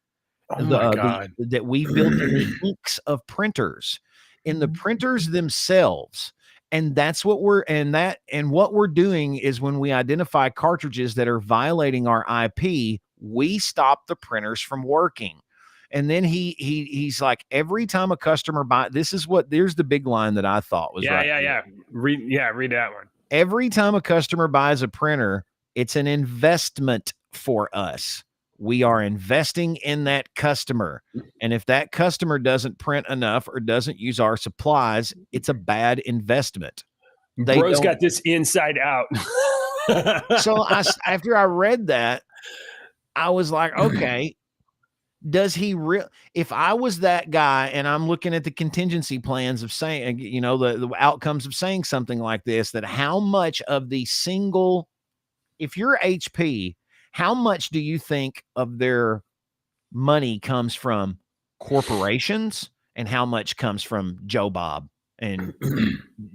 that we've built in the inks of printers, in the printers themselves. And that's what what we're doing is when we identify cartridges that are violating our IP, we stop the printers from working. And then he's like, every time a customer there's the big line that I thought was right. Yeah. Read that one. Every time a customer buys a printer, it's an investment for us. We are investing in that customer. And if that customer doesn't print enough or doesn't use our supplies, it's a bad investment. Bro's got this inside out. So after I read that, I was like, okay, does he if I was that guy and I'm looking at the contingency plans of saying, you know, the outcomes of saying something like this, that how much of the single, if you're HP, how much do you think of their money comes from corporations and how much comes from Joe Bob and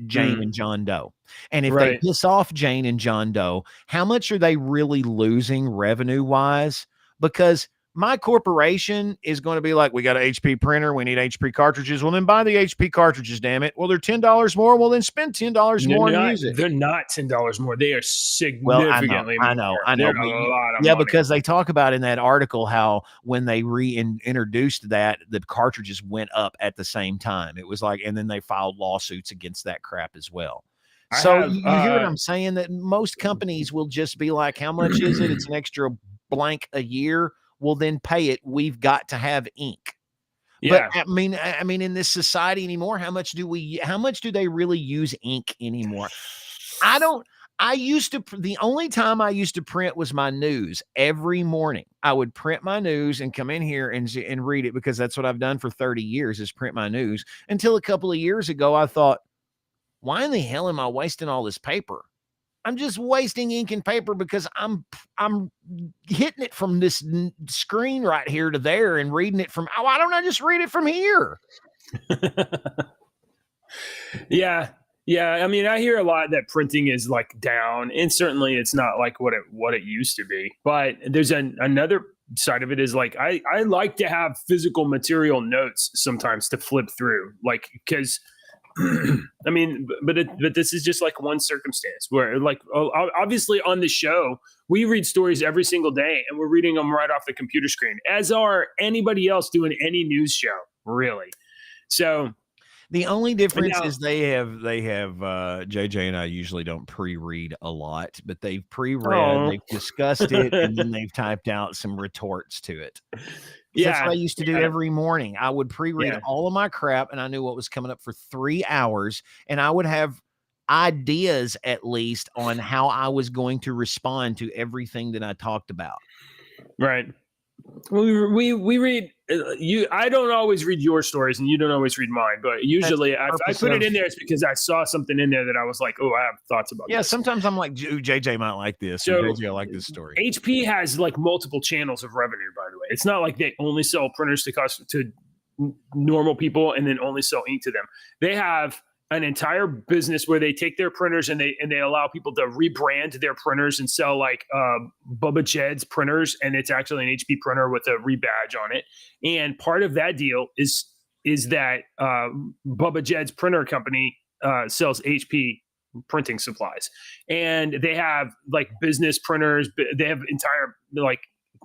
Jane and John Doe? And if they piss off Jane and John Doe, how much are they really losing revenue wise? Because my corporation is going to be like, we got an HP printer, we need HP cartridges. Well, then buy the HP cartridges, damn it. Well, they're $10 more. Well, then spend $10 more and use it. They're not $10 more. They are significantly I know. A lot of money. Because they talk about in that article how when they reintroduced that, the cartridges went up at the same time. It was like, and then they filed lawsuits against that crap as well. So you hear what I'm saying? That most companies will just be like, how much is it? It's an extra blank a year. Well, then pay it. We've got to have ink. Yeah. But I mean, in this society anymore, how much do they really use ink anymore? The only time I used to print was my news every morning. I would print my news and come in here and read it, because that's what I've done for 30 years is print my news, until a couple of years ago, I thought, why in the hell am I wasting all this paper? I'm just wasting ink and paper because I'm hitting it from this screen right here to there and reading it from, why don't I just read it from here? Yeah. I mean, I hear a lot that printing is like down, and certainly it's not like what it used to be. But there's another side of it is like, I like to have physical material notes sometimes to flip through, like, because I mean, but this is just like one circumstance where, like, obviously on the show, we read stories every single day and we're reading them right off the computer screen, as are anybody else doing any news show, really. So the only difference is they have JJ and I usually don't pre-read a lot, but they've pre-read, they've discussed it, and then they've typed out some retorts to it. That's what I used to do every morning. I would pre-read all of my crap, and I knew what was coming up for 3 hours, and I would have ideas at least on how I was going to respond to everything that I talked about. Right. We read I don't always read your stories, and you don't always read mine, but usually I put it in there, it's because I saw something in there that I was like, oh, I have thoughts about this. Sometimes I'm like, JJ might like this. So JJ, I like this story. HP has like multiple channels of revenue, by the way. It's not like they only sell printers to normal people and then only sell ink to them. They have an entire business where they take their printers and they allow people to rebrand their printers and sell like Bubba Jed's printers, and it's actually an HP printer with a rebadge on it. And part of that deal is that Bubba Jed's printer company sells HP printing supplies, and they have like business printers. They have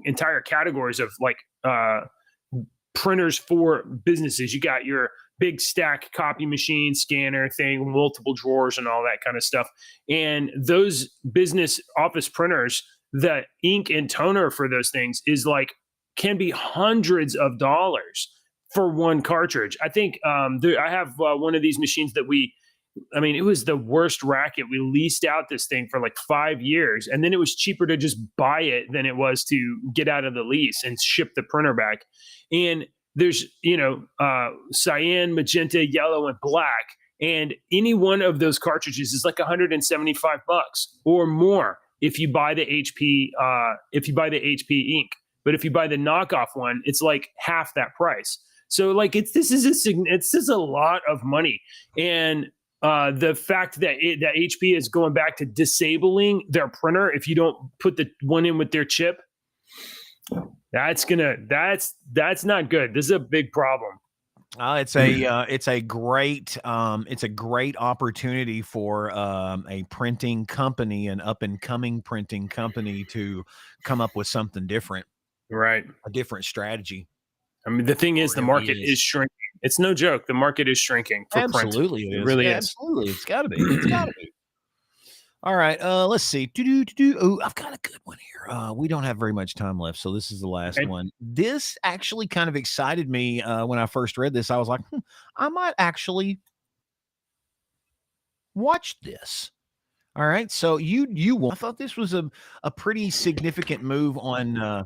entire categories of like printers for businesses. You got your big stack copy machine, scanner thing, multiple drawers and all that kind of stuff. And those business office printers, the ink and toner for those things can be hundreds of dollars for one cartridge. I think I have one of these machines that it was the worst racket. We leased out this thing for like 5 years, and then it was cheaper to just buy it than it was to get out of the lease and ship the printer back. And there's, cyan, magenta, yellow, and black. And any one of those cartridges is like $175 or more if you buy the HP ink. But if you buy the knockoff one, it's like half that price. So like it's just a lot of money. And the fact that that HP is going back to disabling their printer if you don't put the one in with their chip, that's not good. This is a big problem. It's a great opportunity for a printing company, an up and coming printing company, to come up with something different, right? A different strategy. I mean, the thing is, the market is shrinking. It's no joke. The market is shrinking for Absolutely, print. it It really is. Absolutely, it's got to be. It's got to be. All right, let's see. Oh, I've got a good one here. We don't have very much time left, so this is the last one. This actually kind of excited me when I first read this. I was like, I might actually watch this. All right, so I thought this was a pretty significant move on a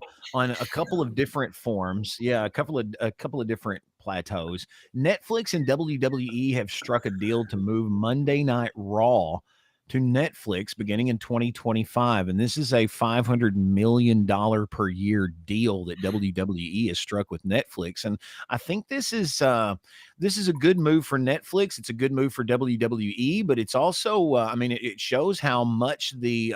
couple of different forms. Yeah, a couple of different plateaus. Netflix and WWE have struck a deal to move Monday Night Raw to Netflix beginning in 2025, and this is a $500 million per year deal that WWE has struck with Netflix. And I think this is a good move for Netflix. It's a good move for WWE, but it's also it shows how much the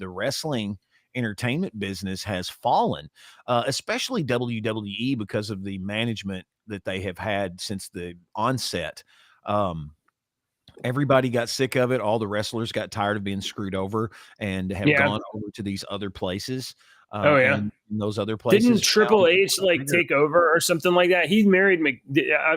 wrestling entertainment business has fallen, especially WWE, because of the management that they have had since the onset. Everybody got sick of it. All the wrestlers got tired of being screwed over and have gone over to these other places. And those other places. Didn't Triple H take over or something like that? He married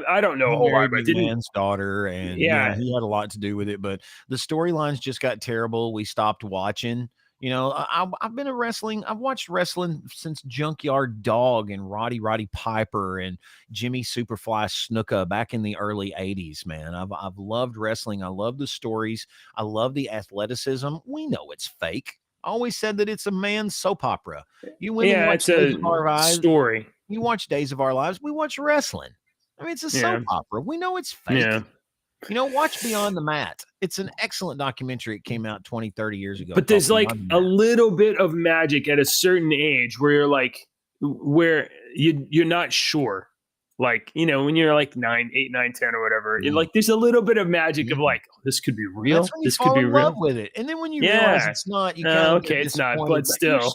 I don't know a whole lot, but McMahon's daughter, and he had a lot to do with it. But the storylines just got terrible. We stopped watching. I've been I've watched wrestling since Junkyard Dog and Roddy Piper and Jimmy Superfly Snuka back in the early 80s, man. I've loved wrestling. I love the stories. I love the athleticism. We know it's fake. I always said that it's a man's soap opera. You women watch Days of Our Lives. Story. You watch Days of Our Lives. We watch wrestling. I mean, it's a soap opera. We know it's fake. Yeah. Watch Beyond the Mat. It's an excellent documentary. It came out 20, 30 years ago. But there's like a little bit of magic at a certain age where you're like, where you're not sure. Like, when you're like 8, 9, 10 or whatever, like there's a little bit of magic of like, this could be real. This could be real with it. And then when you realize it's not, you it's not, but still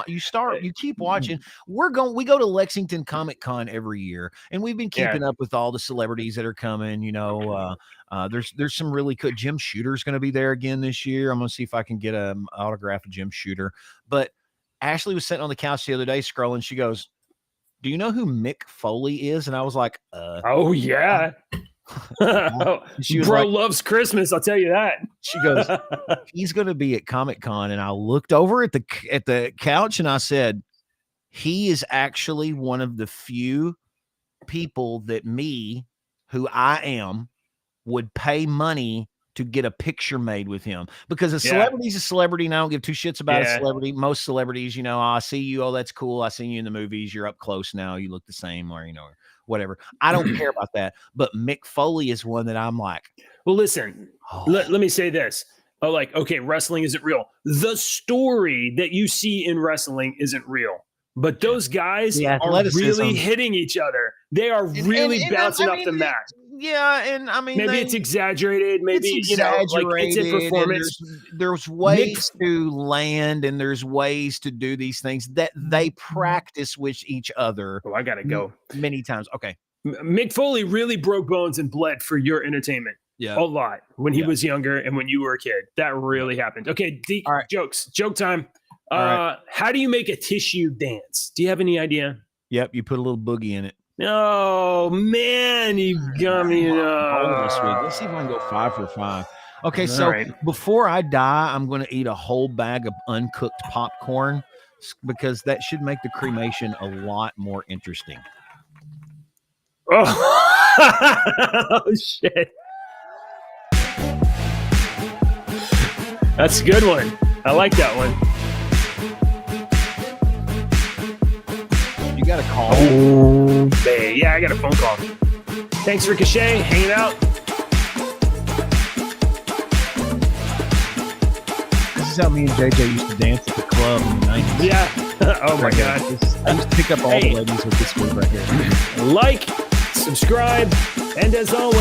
you keep watching. We go to Lexington Comic Con every year, and we've been keeping up with all the celebrities that are coming. There's some really good. Jim Shooter's going to be there again this year. I'm going to see if I can get an autograph of Jim Shooter. But Ashley was sitting on the couch the other day scrolling. She goes, "Do you know who Mick Foley is?" And I was like, "Oh yeah." She was Bro loves Christmas, I'll tell you that. She goes, "He's going to be at Comic-Con." And I looked over at the couch and I said, "He is actually one of the few people that who I am, would pay money to get a picture made with him, because a celebrity's a celebrity, and I don't give two shits about a celebrity. Most celebrities, I see you. Oh, that's cool. I seen you in the movies. You're up close now. You look the same, or, or whatever. I don't care about that. But Mick Foley is one that I'm like, well, listen, let me say this. Okay, wrestling isn't real. The story that you see in wrestling isn't real. But those guys are really hitting each other. They are really bouncing off the mat. Yeah, and maybe it's exaggerated. Maybe it's in performance. There's ways to land, and there's ways to do these things that they practice with each other. Oh, I gotta go many times. Okay, Mick Foley really broke bones and bled for your entertainment. Yeah, a lot when he was younger and when you were a kid. That really happened. Okay, all right. Joke time. Right. How do you make a tissue dance? Do you have any idea? Yep, you put a little boogie in it. Oh man, you got me. Let's see if I can go 5 for 5. Okay, so before I die, I'm going to eat a whole bag of uncooked popcorn, because that should make the cremation a lot more interesting. Oh, shit. That's a good one. I like that one. You got a call? Oh, babe. Yeah, I got a phone call. Thanks, Ricochet. Hanging out. This is how me and JJ used to dance at the club in the 90s. Yeah. Oh, my God. I used to pick up all the ladies with this move right here. Like, subscribe, and as always,